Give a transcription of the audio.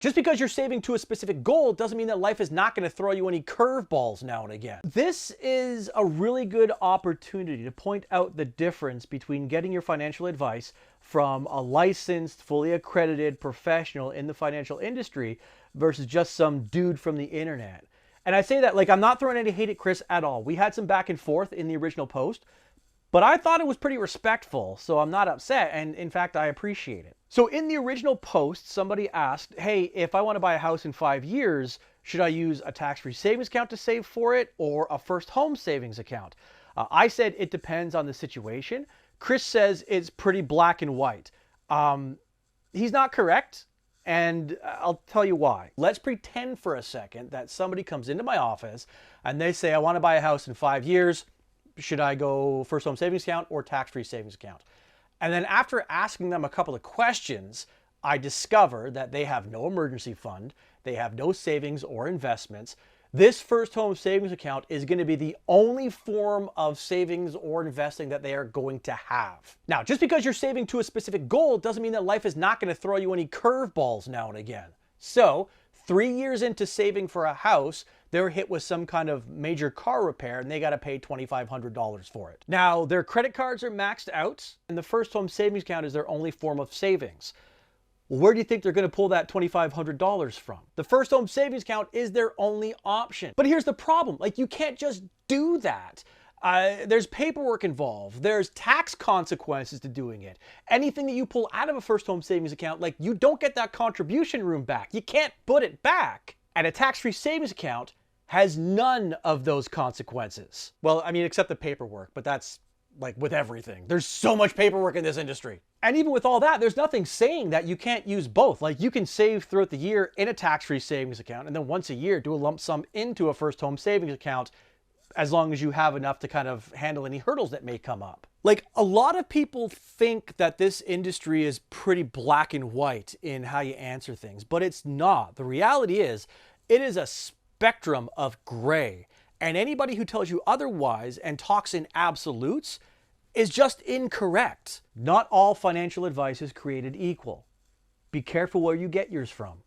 Just because you're saving to a specific goal doesn't mean that life is not going to throw you any curveballs now and again. This is a really good opportunity to point out the difference between getting your financial advice from a licensed, fully accredited professional in the financial industry versus just some dude from the internet. And I say that like I'm not throwing any hate at Chris at all. We had some back and forth in the original post, but I thought it was pretty respectful, so I'm not upset, and in fact, I appreciate it. So in the original post, somebody asked, hey, if I want to buy a house in 5 years, should I use a tax-free savings account to save for it or a first home savings account? I said it depends on the situation. Chris says it's pretty black and white. He's not correct, and I'll tell you why. Let's pretend for a second that somebody comes into my office and they say, I want to buy a house in 5 years. Should I go first home savings account or tax-free savings account? And then after asking them a couple of questions, I discover that they have no emergency fund, they have no savings or investments. This first home savings account is going to be the only form of savings or investing that they are going to have. Now, just because you're saving to a specific goal doesn't mean that life is not going to throw you any curveballs now and again. So 3 years into saving for a house, they're hit with some kind of major car repair and they got to pay $2,500 for it. Now, their credit cards are maxed out and the first home savings account is their only form of savings. Well, where do you think they're going to pull that $2,500 from? The first home savings account is their only option. But here's the problem. Like, you can't just do that. There's paperwork involved. There's tax consequences to doing it. Anything that you pull out of a first home savings account, like, you don't get that contribution room back. You can't put it back. And a tax-free savings account has none of those consequences. Well, I mean, except the paperwork, but that's like with everything. There's so much paperwork in this industry. And even with all that, there's nothing saying that you can't use both. Like, you can save throughout the year in a tax-free savings account and then once a year do a lump sum into a first home savings account as long as you have enough to kind of handle any hurdles that may come up. Like, a lot of people think that this industry is pretty black and white in how you answer things, but it's not. The reality is, it is a spectrum of gray. And anybody who tells you otherwise and talks in absolutes is just incorrect. Not all financial advice is created equal. Be careful where you get yours from.